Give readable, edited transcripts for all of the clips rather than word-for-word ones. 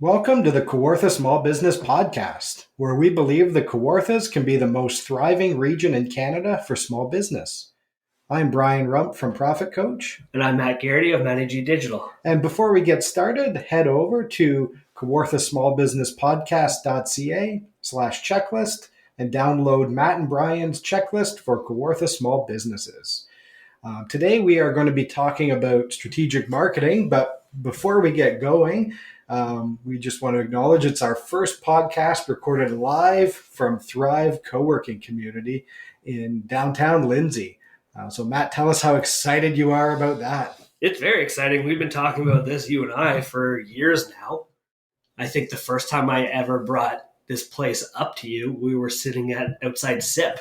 Welcome to the Kawartha Small Business Podcast, where we believe the Kawarthas can be the most thriving region in Canada for small business. I'm Brian Rump from Profit Coach. And I'm Matt Garrity of Managing Digital. And before we get started, head over to kawarthasmallbusinesspodcast.ca/checklist and download Matt and Brian's checklist for Kawartha small businesses. Today we are going to be talking about strategic marketing, but before we get going, we just want to acknowledge it's our first podcast recorded live from Thrive Co-working Community in downtown Lindsay. So Matt, tell us how excited you are about that. It's very exciting. We've been talking about this, you and I, for years now. I think the first time I ever brought this place up to you, we were sitting outside SIP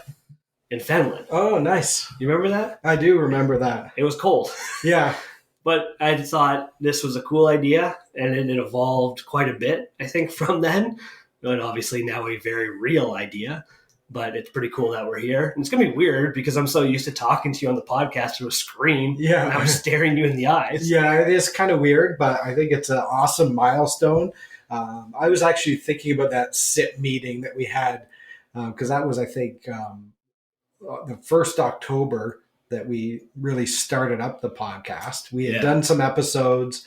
in Fenland. Oh, nice. You remember that? I do remember that. It was cold. Yeah. But I thought this was a cool idea, and it evolved quite a bit, I think, from then. And obviously now a very real idea. But it's pretty cool that we're here. And it's going to be weird because I'm so used to talking to you on the podcast through a screen. Yeah. And I'm staring you in the eyes. Yeah, it is kind of weird, but I think it's an awesome milestone. I was actually thinking about that SIP meeting that we had because that was, I think, the first October that we really started up the podcast. We had done some episodes.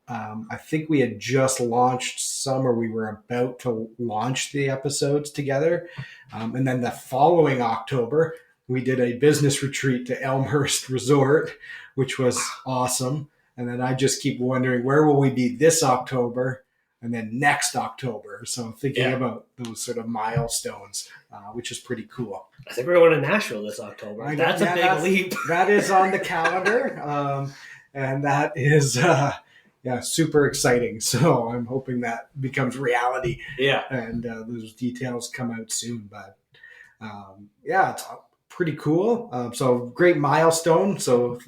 I think we had just launched some, or we were about to launch the episodes together. And then the following October, we did a business retreat to Elmhurst Resort, which was awesome. And then I just keep wondering, where will we be this October and then next October? So I'm thinking about those sort of milestones, which is pretty cool. I think we're going to Nashville this October. That's a big leap. That is on the calendar. And that is... super exciting. So I'm hoping that becomes reality. Yeah. And those details come out soon. But it's pretty cool. So great milestone. So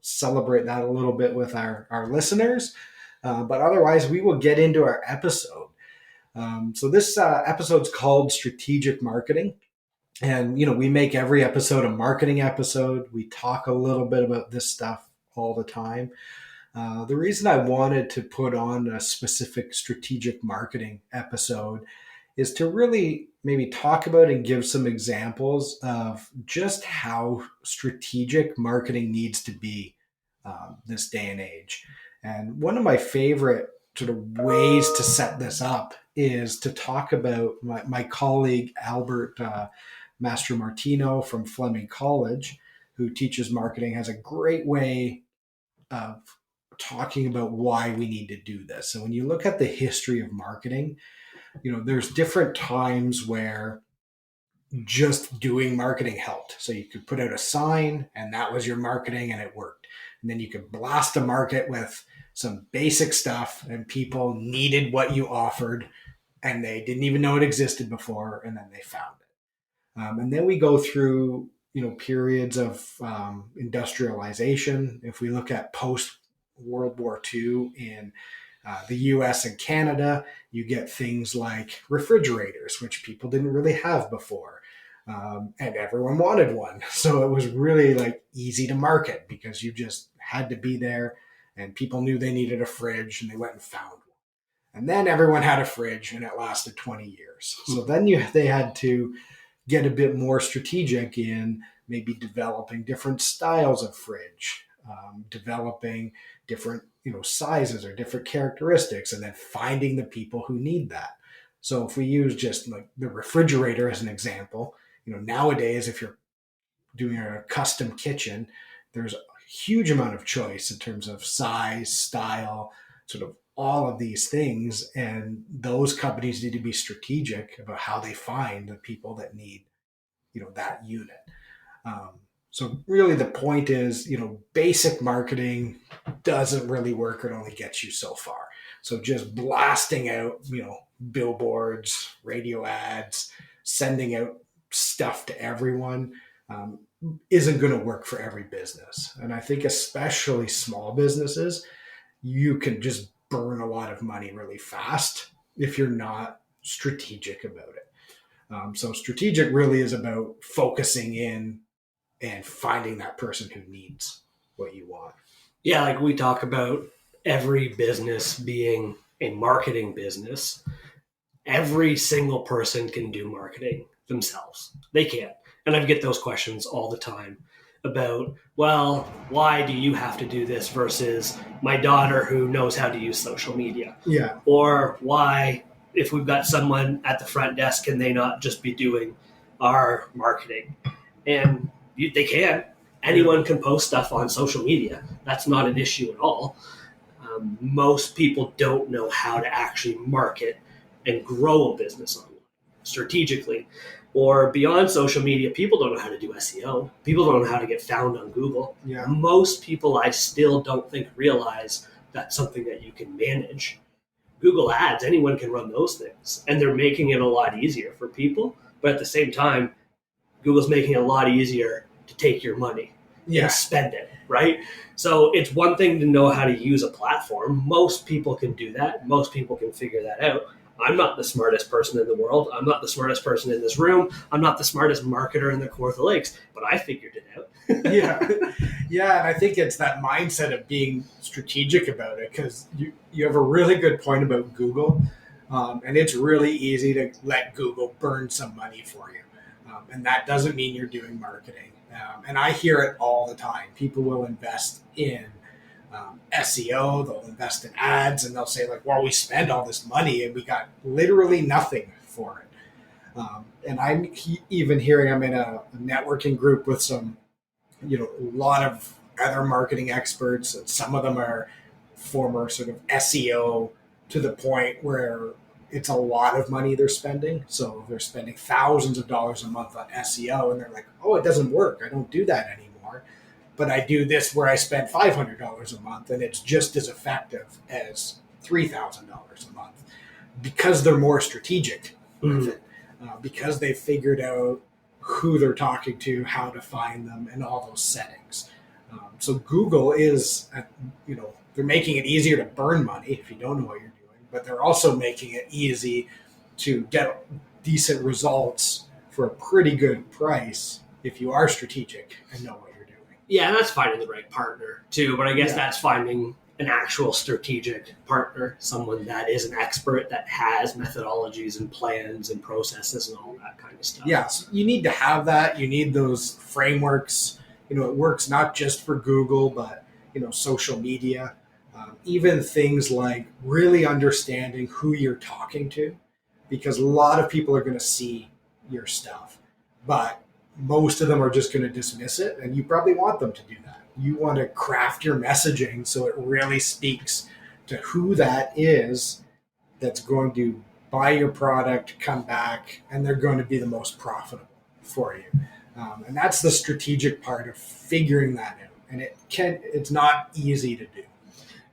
celebrate that a little bit with our listeners. But otherwise, we will get into our episode. So this episode's called Strategic Marketing. And, we make every episode a marketing episode. We talk a little bit about this stuff all the time. The reason I wanted to put on a specific strategic marketing episode is to really maybe talk about and give some examples of just how strategic marketing needs to be this day and age. And one of my favorite sort of ways to set this up is to talk about my colleague, Albert Mastromartino from Fleming College, who teaches marketing, has a great way of talking about why we need to do this. So when you look at the history of marketing, there's different times where just doing marketing helped. So you could put out a sign and that was your marketing and it worked. And then you could blast a market with some basic stuff and people needed what you offered and they didn't even know it existed before, and then they found it. And then we go through, periods of industrialization. If we look at post World War II in the US and Canada, you get things like refrigerators, which people didn't really have before. And everyone wanted one. So it was really easy to market because you just had to be there and people knew they needed a fridge and they went and found one. And then everyone had a fridge and it lasted 20 years. So then they had to get a bit more strategic in maybe developing different styles of fridge, developing different sizes or different characteristics, and then finding the people who need that. So if we use just the refrigerator as an example, nowadays if you're doing a custom kitchen, there's a huge amount of choice in terms of size, style, sort of all of these things, and those companies need to be strategic about how they find the people that need that unit. So really the point is, basic marketing doesn't really work. It only gets you so far. So just blasting out, billboards, radio ads, sending out stuff to everyone isn't going to work for every business. And I think especially small businesses, you can just burn a lot of money really fast if you're not strategic about it. So strategic really is about focusing in and finding that person who needs what you want. Yeah, we talk about every business being a marketing business, every single person can do marketing themselves. They can. And I get those questions all the time about, well, why do you have to do this versus my daughter who knows how to use social media? Yeah. Or why, if we've got someone at the front desk, can they not just be doing our marketing? And they can. Anyone can post stuff on social media. That's not an issue at all. Most people don't know how to actually market and grow a business online strategically. Or beyond social media, people don't know how to do SEO. People don't know how to get found on Google. Yeah. Most people, I still don't think, realize that's something that you can manage. Google Ads, anyone can run those things. And they're making it a lot easier for people. But at the same time, Google's making it a lot easier to take your money and spend it, right? So it's one thing to know how to use a platform. Most people can do that. Most people can figure that out. I'm not the smartest person in the world. I'm not the smartest person in this room. I'm not the smartest marketer in the Kawartha Lakes, but I figured it out. Yeah. And I think it's that mindset of being strategic about it, because you have a really good point about Google. And it's really easy to let Google burn some money for you. And that doesn't mean you're doing marketing. And I hear it all the time. People will invest in SEO, they'll invest in ads, and they'll say, like, well, we spend all this money and we got literally nothing for it. And I'm even hearing, I'm in a networking group with some, a lot of other marketing experts. And some of them are former sort of SEO to the point where it's a lot of money they're spending. So they're spending thousands of dollars a month on SEO, and they're like, oh, it doesn't work. I don't do that anymore. But I do this where I spend $500 a month, and it's just as effective as $3,000 a month, because they're more strategic with it, because they've figured out who they're talking to, how to find them, and all those settings. So Google is, they're making it easier to burn money if you don't know what you're doing, but they're also making it easy to get decent results for a pretty good price if you are strategic and know what you're doing. Yeah, and that's finding the right partner too, but I guess that's finding an actual strategic partner, someone that is an expert, that has methodologies and plans and processes and all that kind of stuff. Yeah, so you need to have that. You need those frameworks. It works not just for Google, but social media. Even things like really understanding who you're talking to, because a lot of people are going to see your stuff, but most of them are just going to dismiss it, and you probably want them to do that. You want to craft your messaging so it really speaks to who that is that's going to buy your product, come back, and they're going to be the most profitable for you. And that's the strategic part of figuring that out. And it's not easy to do.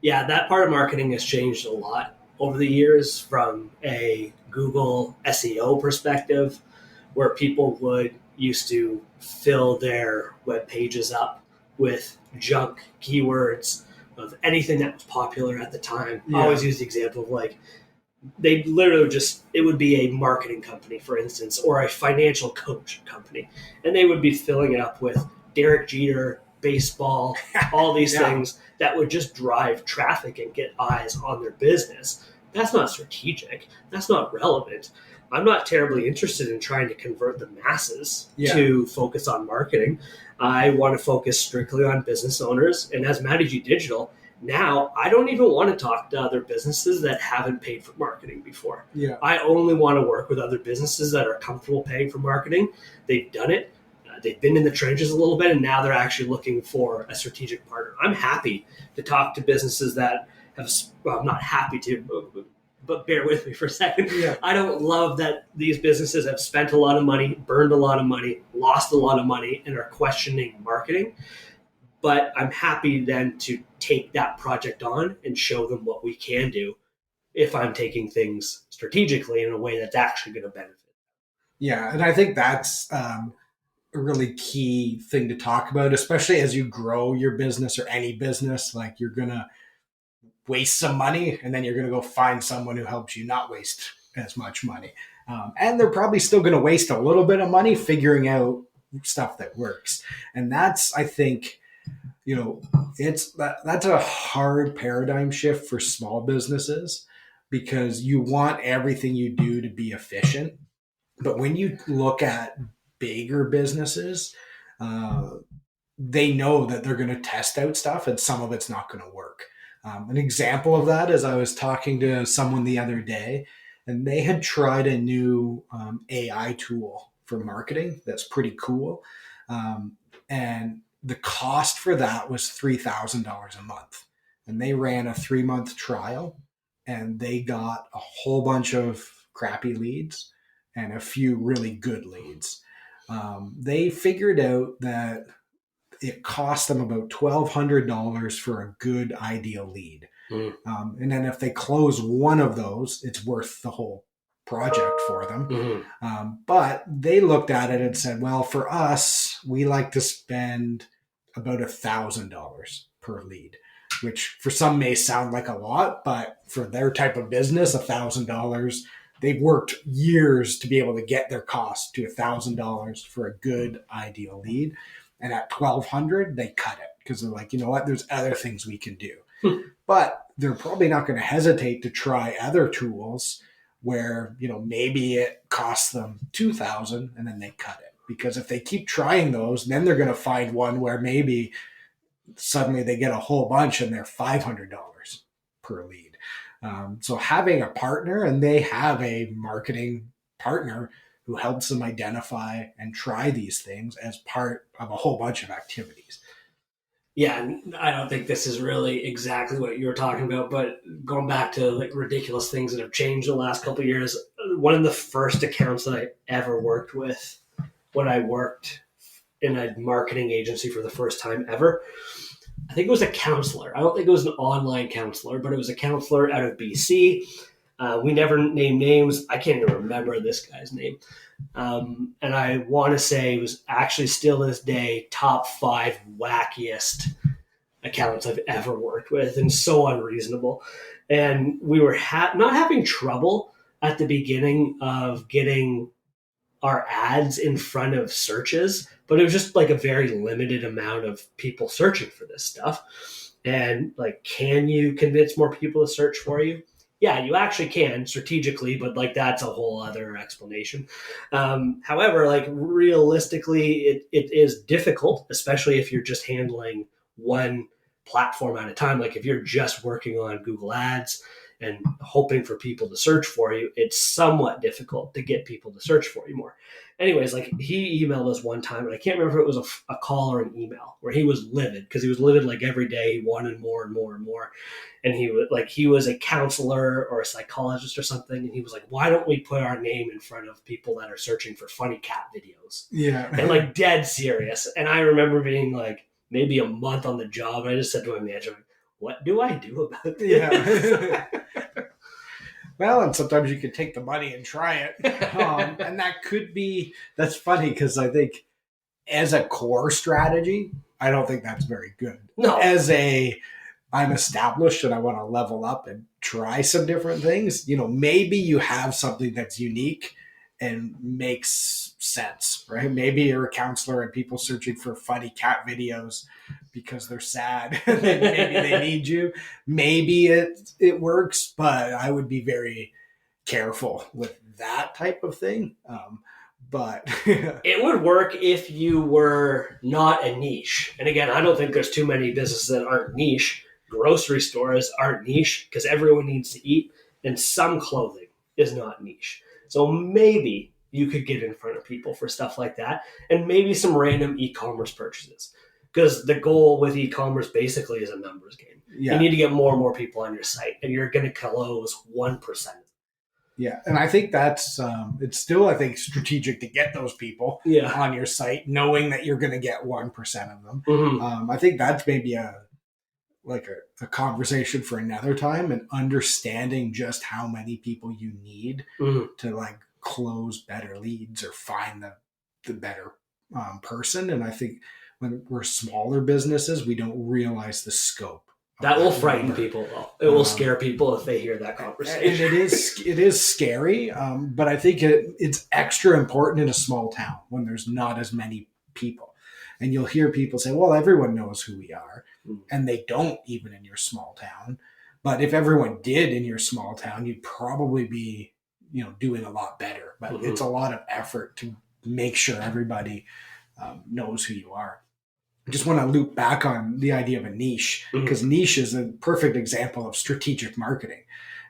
Yeah, that part of marketing has changed a lot over the years from a Google SEO perspective, where people used to fill their web pages up with junk keywords of anything that was popular at the time. I always use the example of they literally it would be a marketing company, for instance, or a financial coach company, and they would be filling it up with Derek Jeter, baseball, all these things that would just drive traffic and get eyes on their business. That's not strategic. That's not relevant. I'm not terribly interested in trying to convert the masses to focus on marketing. I want to focus strictly on business owners. And as Matty G Digital, now I don't even want to talk to other businesses that haven't paid for marketing before. Yeah. I only want to work with other businesses that are comfortable paying for marketing. They've done it. They've been in the trenches a little bit, and now they're actually looking for a strategic partner. I'm happy to talk to businesses that have, well, I'm not happy to, but bear with me for a second. Yeah. I don't love that these businesses have spent a lot of money, burned a lot of money, lost a lot of money, and are questioning marketing. But I'm happy then to take that project on and show them what we can do if I'm taking things strategically in a way that's actually going to benefit. Yeah, and I think that's a really key thing to talk about, especially as you grow your business or any business. Like, you're going to waste some money, and then you're going to go find someone who helps you not waste as much money. And they're probably still going to waste a little bit of money figuring out stuff that works. And that's, I think, that's a hard paradigm shift for small businesses, because you want everything you do to be efficient. But when you look at bigger businesses, uh, they know that they're going to test out stuff and some of it's not going to work. An example of that is I was talking to someone the other day and they had tried a new AI tool for marketing that's pretty cool. And the cost for that was $3,000 a month. And they ran a 3-month trial and they got a whole bunch of crappy leads and a few really good leads. They figured out that it cost them about $1,200 for a good ideal lead. And then if they close one of those, it's worth the whole project for them. But they looked at it and said, well, for us, we like to spend about $1,000 per lead, which for some may sound like a lot, but for their type of business, $1,000, they've worked years to be able to get their cost to $1,000 for a good ideal lead. And at $1,200, they cut it because they're like, you know what, there's other things we can do. But they're probably not going to hesitate to try other tools where, you know, maybe it costs them $2,000 and then they cut it. Because if they keep trying those, then they're going to find one where maybe suddenly they get a whole bunch and they're $500 per lead. So having a partner, and they have a marketing partner who helps them identify and try these things as part of a whole bunch of activities. Yeah, and I don't think this is really exactly what you were talking about, but going back to like ridiculous things that have changed in the last couple of years, one of the first accounts that I ever worked with when I worked in a marketing agency for the first time ever, I think it was a counselor. I don't think it was an online counselor, but it was a counselor out of BC. We never named names. I can't even remember this guy's name. And I want to say it was actually still this day top 5 wackiest accounts I've ever worked with, and so unreasonable. And we were not having trouble at the beginning of getting our ads in front of searches, but it was just like a very limited amount of people searching for this stuff. And like, can you convince more people to search for you? Yeah, you actually can strategically, but like that's a whole other explanation. However, like realistically, it is difficult, especially if you're just handling one platform at a time. Like if you're just working on Google Ads and hoping for people to search for you, it's somewhat difficult to get people to search for you more. Anyways, like he emailed us one time, and I can't remember if it was a call or an email, where he was livid because he was livid like every day. He wanted more and more and more. And he was a counselor or a psychologist or something. And he was like, why don't we put our name in front of people that are searching for funny cat videos? Yeah. And like dead serious. And I remember being like maybe a month on the job. And I just said to my manager, what do I do about this? Yeah. Well, and sometimes you can take the money and try it. And that's funny because I think as a core strategy, I don't think that's very good. No. I'm established and I want to level up and try some different things. You know, maybe you have something that's unique and makes sense, right? Maybe you're a counselor and people searching for funny cat videos because they're sad. Maybe they need you. Maybe it works, but I would be very careful with that type of thing. But it would work if you were not a niche. And again, I don't think there's too many businesses that aren't niche. Grocery stores aren't niche because everyone needs to eat, and some clothing is not niche. So maybe you could get in front of people for stuff like that, and maybe some random e-commerce purchases, because the goal with e-commerce basically is a numbers game. Yeah. You need to get more and more people on your site, and you're going to close 1%. Yeah, and I think that's it's still, I think, strategic to get those people on your site, knowing that you're going to get 1% of them. Mm-hmm. I think that's maybe a conversation for another time, and understanding just how many people you need to like close better leads or find the better person. And I think when we're smaller businesses, we don't realize the scope. That will frighten people, though. It will scare people if they hear that conversation. And it is scary, but I think it's extra important in a small town when there's not as many people. And you'll hear people say, well, everyone knows who we are. And they don't, even in your small town. But if everyone did in your small town, you'd probably be, doing a lot better. But it's a lot of effort to make sure everybody knows who you are. I just want to loop back on the idea of a niche, because niche is a perfect example of strategic marketing.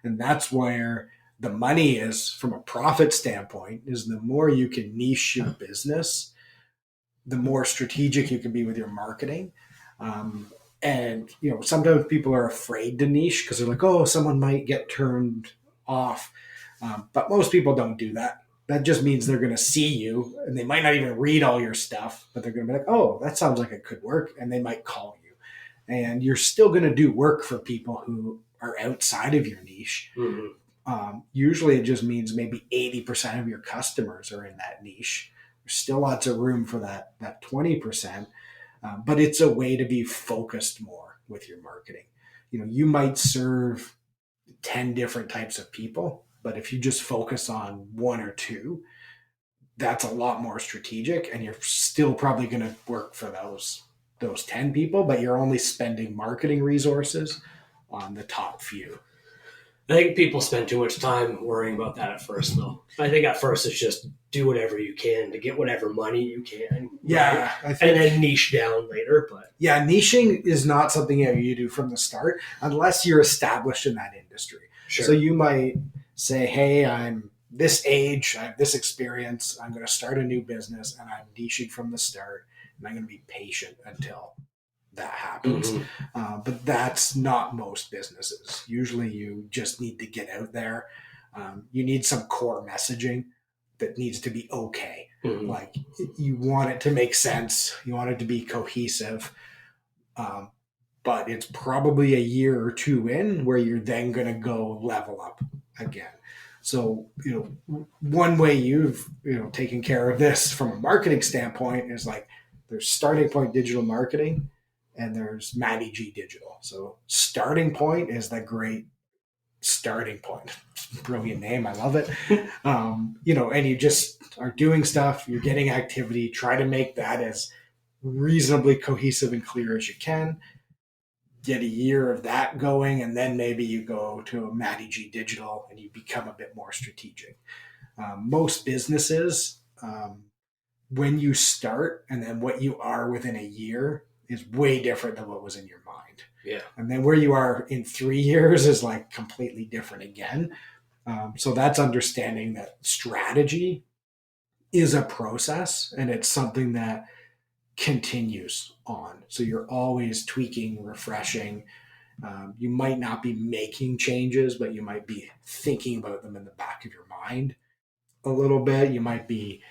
And that's where the money is from a profit standpoint, is the more you can niche your business, the more strategic you can be with your marketing. And, sometimes people are afraid to niche because they're like, oh, someone might get turned off. But most people don't do that. That just means they're going to see you, and they might not even read all your stuff, but they're going to be like, oh, that sounds like it could work. And they might call you. And you're still going to do work for people who are outside of your niche. Usually it just means maybe 80% of your customers are in that niche. There's still lots of room for that 20%. But it's a way to be focused more with your marketing. You might serve 10 different types of people, but if you just focus on one or two, that's a lot more strategic, and you're still probably going to work for those 10 people, but you're only spending marketing resources on the top few. I think people spend too much time worrying about that at first, though. I think at first it's just do whatever you can to get whatever money you can. Yeah. Right? And then niche down later. But yeah, niching is not something you do from the start unless you're established in that industry. Sure. So you might say, hey, I'm this age, I have this experience, I'm going to start a new business, and I'm niching from the start, and I'm going to be patient until that happens. But that's not most businesses. Usually you just need to get out there. You need some core messaging that needs to be okay. Like, you want it to make sense. You want it to be cohesive. But it's probably a year or two in where you're then going to go level up again. So, one way you've, taken care of this from a marketing standpoint is like, there's Starting Point Digital Marketing, and there's Matty G Digital. So Starting Point is the great starting point. Brilliant name. I love it. And you just are doing stuff, you're getting activity, try to make that as reasonably cohesive and clear as you can. Get a year of that going, and then maybe you go to a Matty G Digital and you become a bit more strategic. Most businesses, when you start and then what you are within a year is way different than what was in your mind. Yeah. And then where you are in 3 years is like completely different again. So that's understanding that strategy is a process, and it's something that continues on. So you're always tweaking, refreshing. You might not be making changes, but you might be thinking about them in the back of your mind a little bit. You might be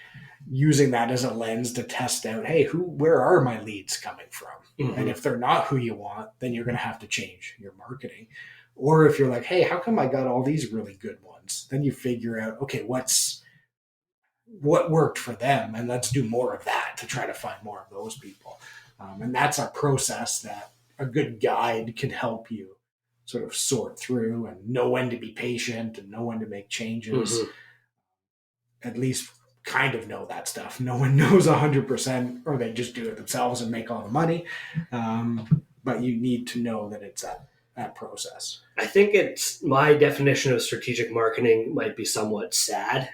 using that as a lens to test out, hey, where are my leads coming from? And if they're not who you want, then you're going to have to change your marketing. Or if you're like, hey, how come I got all these really good ones? Then you figure out, okay, what worked for them, and let's do more of that to try to find more of those people. And that's a process that a good guide can help you sort of sort through and know when to be patient and know when to make changes. At least kind of know that stuff. No one knows 100%, or they just do it themselves and make all the money. But you need to know that it's that process. I think it's my definition of strategic marketing might be somewhat sad,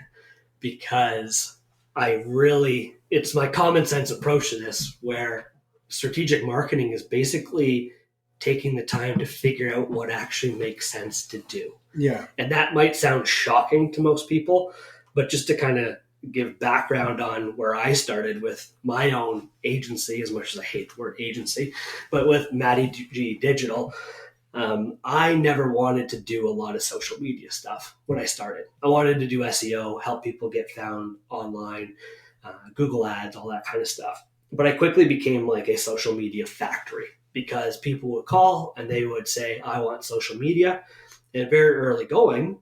because it's my common sense approach to this, where strategic marketing is basically taking the time to figure out what actually makes sense to do. Yeah. And that might sound shocking to most people, but just to kind of give background on where I started with my own agency, as much as I hate the word agency, but with Matty G Digital, I never wanted to do a lot of social media stuff when I started. I wanted to do SEO, help people get found online, Google ads, all that kind of stuff. But I quickly became like a social media factory, because people would call and they would say, I want social media. And very early going,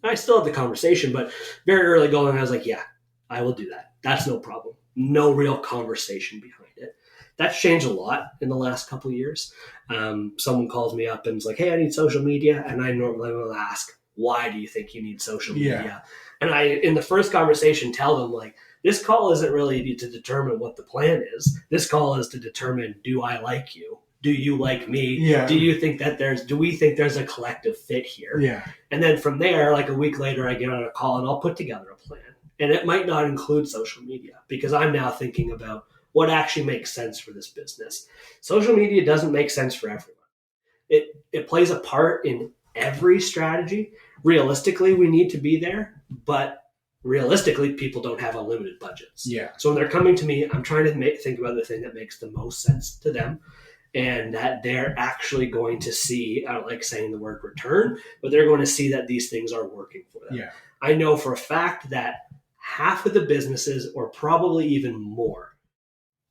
I still had the conversation, but very early going, I was like, yeah, I will do that. That's no problem. No real conversation behind it. That's changed a lot in the last couple of years. Someone calls me up and is like, hey, I need social media. And I normally will ask, why do you think you need social media? Yeah. And I, in the first conversation, tell them, like, this call isn't really to determine what the plan is. This call is to determine, do I like you? Do you like me? Yeah. Do we think there's a collective fit here? Yeah. And then from there, like a week later, I get on a call and I'll put together a plan. And it might not include social media because I'm now thinking about what actually makes sense for this business. Social media doesn't make sense for everyone. It plays a part in every strategy. Realistically, we need to be there, but realistically, people don't have unlimited budgets. Yeah. So when they're coming to me, I'm trying to think about the thing that makes the most sense to them and that they're actually going to see, I don't like saying the word return, but they're going to see that these things are working for them. Yeah. I know for a fact that half of the businesses, or probably even more,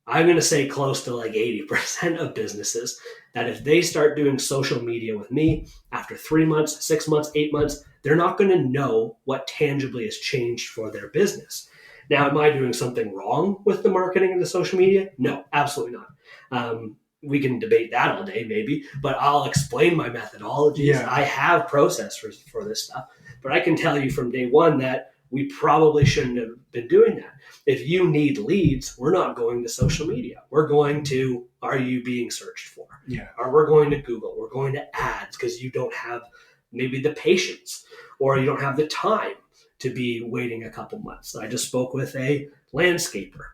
I'm going to say close to like 80% of businesses, that if they start doing social media with me after 3 months, 6 months, 8 months, they're not going to know what tangibly has changed for their business. Now, am I doing something wrong with the marketing and the social media? No, absolutely not. We can debate that all day, maybe, but I'll explain my methodologies. Yeah. I have process for this stuff, but I can tell you from day one that we probably shouldn't have been doing that. If you need leads, we're not going to social media. We're going to, are you being searched for? Yeah. Or we're going to Google. We're going to ads because you don't have maybe the patience or you don't have the time to be waiting a couple months. I just spoke with a landscaper.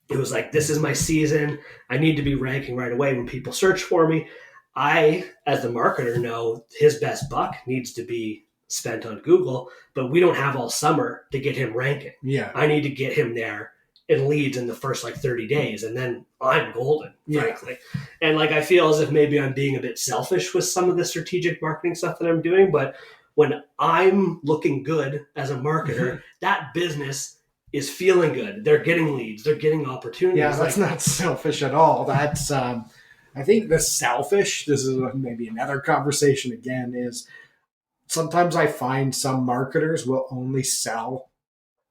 It was like, this is my season. I need to be ranking right away when people search for me. I, as the marketer, know his best buck needs to be spent on Google, but we don't have all summer to get him ranking. Yeah. I need to get him there in leads in the first like 30 days, and then I'm golden, frankly. And like I feel as if maybe I'm being a bit selfish with some of the strategic marketing stuff that I'm doing, but when I'm looking good as a marketer, that business is feeling good. They're getting leads. They're getting opportunities. Yeah, that's not selfish at all. That's, I think the selfish, this is maybe another conversation again, is sometimes I find some marketers will only sell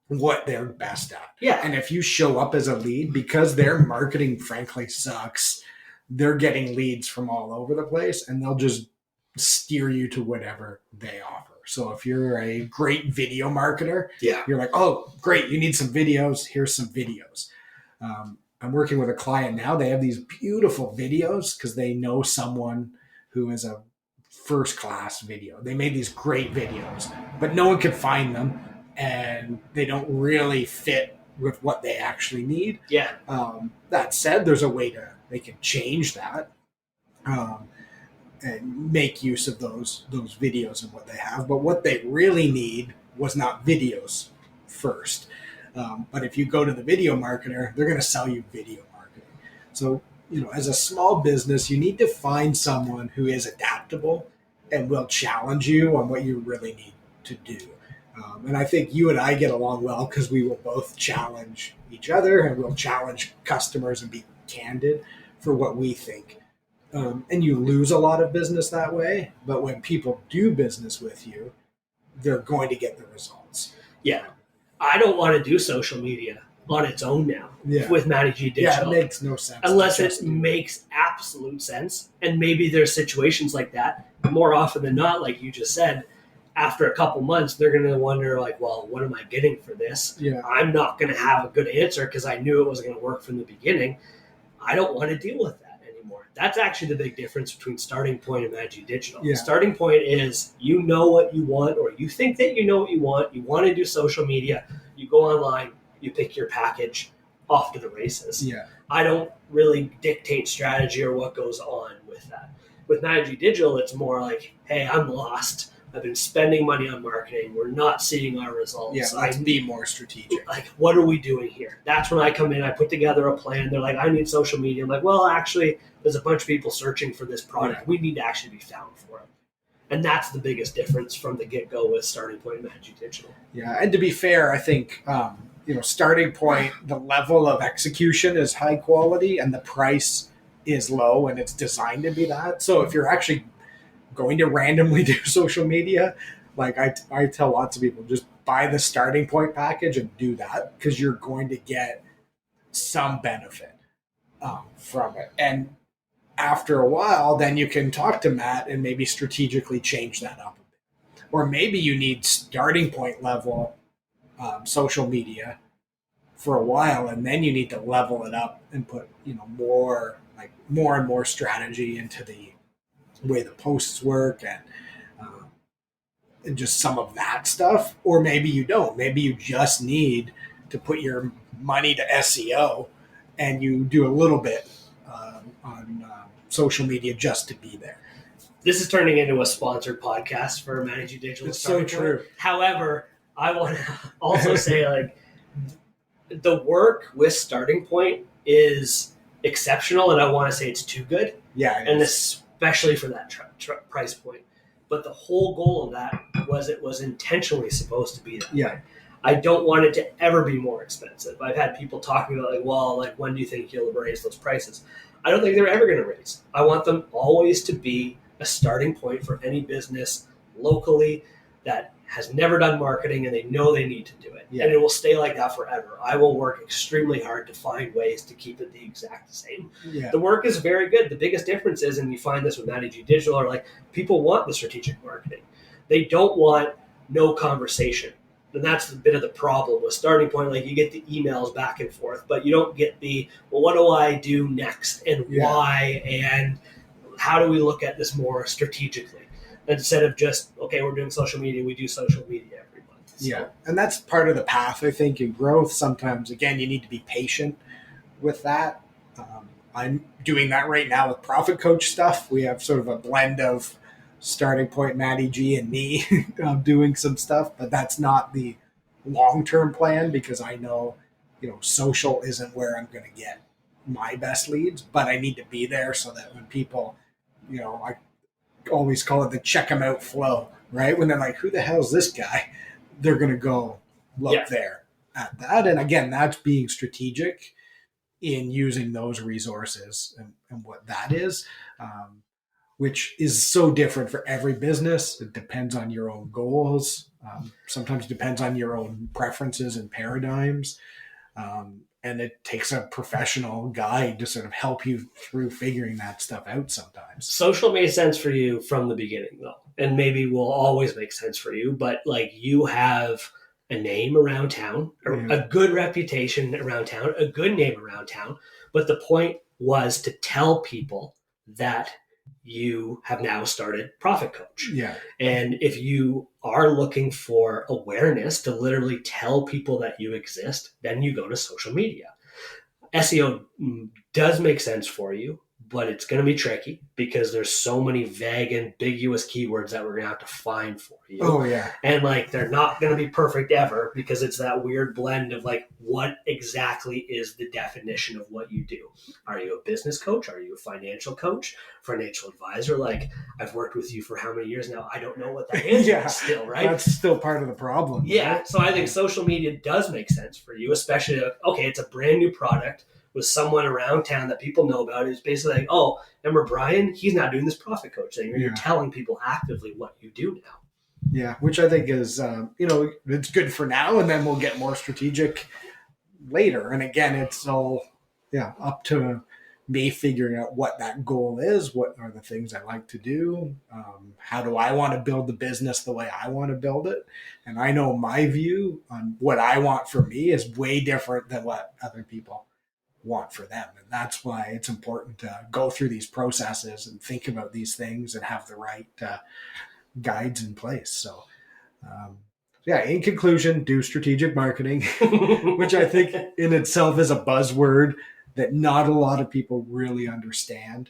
what they're best at. Yeah. And if you show up as a lead, because their marketing frankly sucks, they're getting leads from all over the place and they'll just steer you to whatever they offer. So if you're a great video marketer, you're like, oh, great, you need some videos. Here's some videos. I'm working with a client now. They have these beautiful videos because they know someone who is a first-class video. They made these great videos, but no one could find them, and they don't really fit with what they actually need. Yeah. That said, there's a way they can change that. And make use of those videos and what they have. But what they really need was not videos first. But if you go to the video marketer, they're going to sell you video marketing. So, as a small business, you need to find someone who is adaptable and will challenge you on what you really need to do. And I think you and I get along well because we will both challenge each other and we'll challenge customers and be candid for what we think. And you lose a lot of business that way. But when people do business with you, they're going to get the results. Yeah. I don't want to do social media on its own now with Matty G Digital. Yeah, it makes no sense. Unless it makes absolute sense. And maybe there's situations like that. More often than not, like you just said, after a couple months, they're going to wonder, like, well, what am I getting for this? Yeah. I'm not going to have a good answer because I knew it wasn't going to work from the beginning. I don't want to deal with that. That's actually the big difference between Starting Point and Matty G Digital. Yeah. Starting Point is you know what you want, or you think that you know what you want to do social media, you go online, you pick your package, off to the races. Yeah. I don't really dictate strategy or what goes on with that. With Matty G Digital, it's more like, hey, I'm lost. I've been spending money on marketing. We're not seeing our results. Yeah, let's be more strategic. Like, what are we doing here? That's when I come in. I put together a plan. They're like, I need social media. I'm like, well, actually, there's a bunch of people searching for this product. Yeah. We need to actually be found for it. And that's the biggest difference from the get-go with Starting Point and Matty G Digital. Yeah, and to be fair, I think, Starting Point, the level of execution is high quality and the price is low and it's designed to be that. So if you're actually going to randomly do social media, like I tell lots of people, just buy the Starting Point package and do that because you're going to get some benefit from it. And after a while, then you can talk to Matt and maybe strategically change that up a bit. Or maybe you need Starting Point level social media for a while, and then you need to level it up and put more like more and more strategy into the way the posts work and just some of that stuff. Or maybe you don't. Maybe you just need to put your money to SEO and you do a little bit on social media just to be there. This is turning into a sponsored podcast for Managing Digital. It's so true. However, I want to also say, like, the work with Starting Point is exceptional, and I want to say it's too good. Yeah, and especially for that price point. But the whole goal of that was it was intentionally supposed to be that way. I don't want it to ever be more expensive. I've had people talking about, like, well, like, when do you think you'll raise those prices? I don't think they're ever going to raise. I want them always to be a starting point for any business locally that has never done marketing and they know they need to do it. And it will stay like that forever. I will work extremely hard to find ways to keep it the exact same. The work is very good. The biggest difference is, and you find this with Managing Digital, are like, people want the strategic marketing. They don't want no conversation. And that's a bit of the problem with Starting Point. Like, you get the emails back and forth, but you don't get the, well, what do I do next and why and how do we look at this more strategically instead of just, okay, we're doing social media, we do social media every month. So. And that's part of the path, I think, in growth. Sometimes, again, you need to be patient with that. I'm doing that right now with Profit Coach stuff. We have sort of a blend of Starting Point, Matty G, and me doing some stuff, but that's not the long-term plan because I know, social isn't where I'm going to get my best leads, but I need to be there so that when people, I always call it the check them out flow, right? When they're like, who the hell is this guy? They're going to go look there at that. And again, that's being strategic in using those resources and what that is, which is so different for every business. It depends on your own goals. Sometimes depends on your own preferences and paradigms. And it takes a professional guide to sort of help you through figuring that stuff out sometimes. Social made sense for you from the beginning, though, and maybe will always make sense for you. But, like, you have a name around town, a good reputation around town, a good name around town. But the point was to tell people that you have now started Profit Coach. And if you are looking for awareness to literally tell people that you exist, then you go to social media. SEO does make sense for you, but it's going to be tricky because there's so many vague, ambiguous keywords that we're going to have to find for you. And, like, they're not going to be perfect ever because it's that weird blend of, like, what exactly is the definition of what you do? Are you a business coach? Are you a financial coach? Financial advisor? Like, I've worked with you for how many years now? I don't know what that is still, right? That's still part of the problem. Right? So I think social media does make sense for you, especially, okay, it's a brand new product with someone around town that people know about. It's basically like, oh, remember Brian? He's not doing this Profit Coach thing. You're telling people actively what you do now. Which I think is, it's good for now, and then we'll get more strategic later. And again, it's all, up to me figuring out what that goal is. What are the things I like to do? How do I want to build the business the way I want to build it? And I know my view on what I want for me is way different than what other people want for them. And that's why it's important to go through these processes and think about these things and have the right guides in place. So, in conclusion, do strategic marketing, which I think in itself is a buzzword that not a lot of people really understand.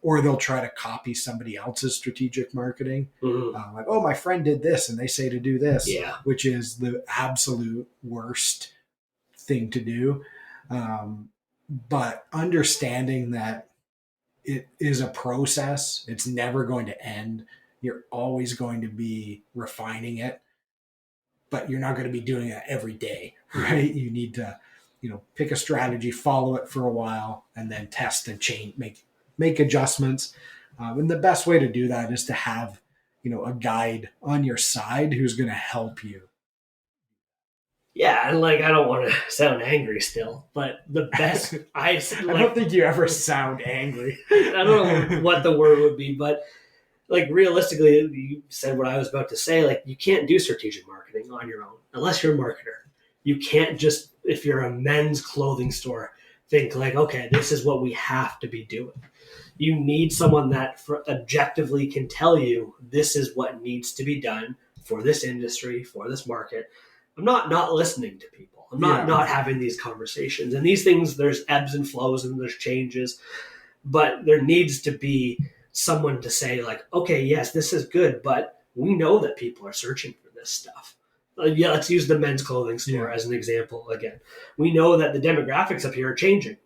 Or they'll try to copy somebody else's strategic marketing. Like, oh, my friend did this and they say to do this, which is the absolute worst thing to do. But understanding that it is a process, it's never going to end. You're always going to be refining it, but you're not going to be doing it every day, right? You need to, pick a strategy, follow it for a while, and then test and change, make adjustments. And the best way to do that is to have, a guide on your side who's going to help you. Yeah, and, like, I don't want to sound angry still, but the best I don't think you ever sound angry. I don't know what the word would be, but, like, realistically, you said what I was about to say. Like, you can't do strategic marketing on your own unless you're a marketer. You can't just, if you're a men's clothing store, think like, okay, this is what we have to be doing. You need someone that objectively can tell you this is what needs to be done for this industry, for this market. I'm not listening to people. I'm not having these conversations. And these things, there's ebbs and flows and there's changes, but there needs to be someone to say like, okay, yes, this is good, but we know that people are searching for this stuff. Let's use the men's clothing store as an example again. We know that the demographics up here are changing.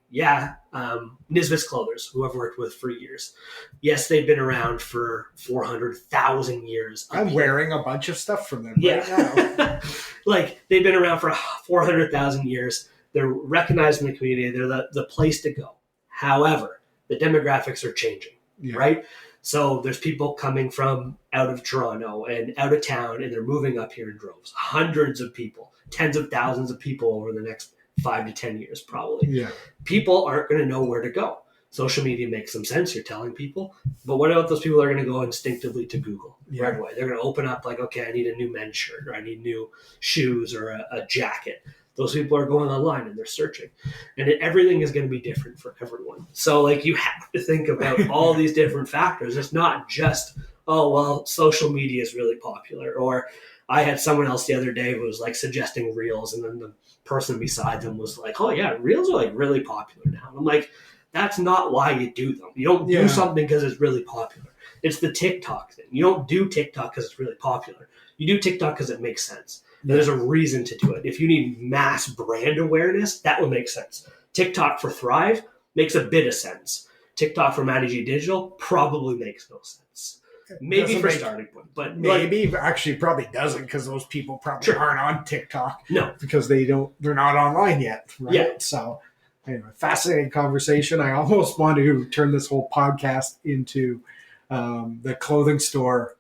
Nisbet's Clothers, who I've worked with for years. Yes, they've been around for 400,000 years. I'm wearing a bunch of stuff from them right now. Like, they've been around for 400,000 years. They're recognized in the community. They're the place to go. However, the demographics are changing, right? So there's people coming from out of Toronto and out of town, and they're moving up here in droves. Hundreds of people, tens of thousands of people over the next 5 to 10 years, probably. Yeah. People aren't going to know where to go. Social media makes some sense. You're telling people. But what about those people that are going to go instinctively to Google right away? They're going to open up like, okay, I need a new men's shirt, or I need new shoes or a jacket. Those people are going online and they're searching. And everything is going to be different for everyone. So like, you have to think about all these different factors. It's not just, oh, well, social media is really popular. Or I had someone else the other day who was like suggesting Reels, and then the person beside them was like, oh yeah, Reels are like really popular now. And I'm like, that's not why you do them. You don't do something because it's really popular. It's the TikTok thing. You don't do TikTok because it's really popular. You do TikTok because it makes sense. There's a reason to do it. If you need mass brand awareness, that will make sense. TikTok for Thrive makes a bit of sense. TikTok for Matty G Digital probably makes no sense. Maybe for starting point, but maybe actually probably doesn't, because those people probably aren't on TikTok. No, because they're not online yet. Right? Yeah. So anyway, fascinating conversation. I almost want to turn this whole podcast into the clothing store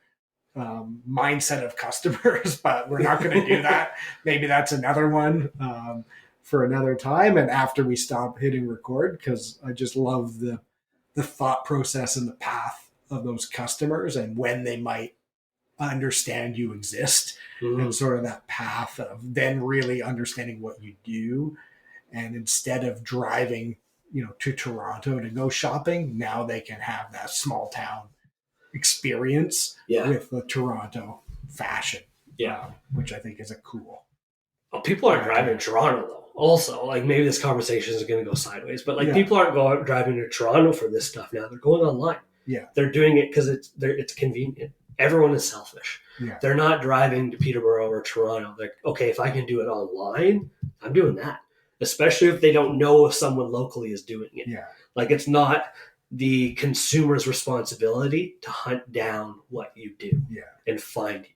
mindset of customers, but we're not going to do that. Maybe that's another one for another time, and after we stop hitting record, because I just love the thought process and the path of those customers and when they might understand you exist, and sort of that path of then really understanding what you do. And instead of driving to Toronto to go shopping, now they can have that small town experience with the Toronto fashion, which I think is a cool. Well, people aren't driving to Toronto though. Also, like, maybe this conversation is going to go sideways, but like, people aren't driving to Toronto for this stuff now. They're going online. Yeah, they're doing it because it's convenient. Everyone is selfish. Yeah. They're not driving to Peterborough or Toronto. They're okay, if I can do it online, I'm doing that. Especially if they don't know if someone locally is doing it. Yeah, like, it's not the consumer's responsibility to hunt down what you do and find you.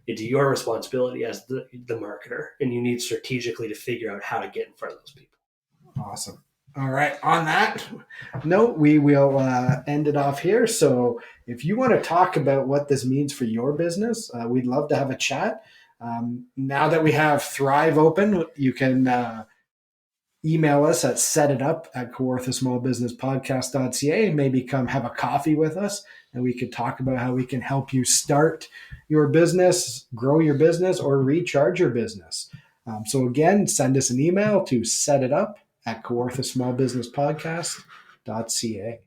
It's your responsibility as the marketer, and you need strategically to figure out how to get in front of those people. Awesome. All right. On that note, we will end it off here. So if you want to talk about what this means for your business, we'd love to have a chat. Now that we have Thrive open, you can email us at setitup@kawarthasmallbusinesspodcast.ca and maybe come have a coffee with us, and we could talk about how we can help you start your business, grow your business, or recharge your business. So again, send us an email to setitup@kawarthasmallbusinesspodcast.ca.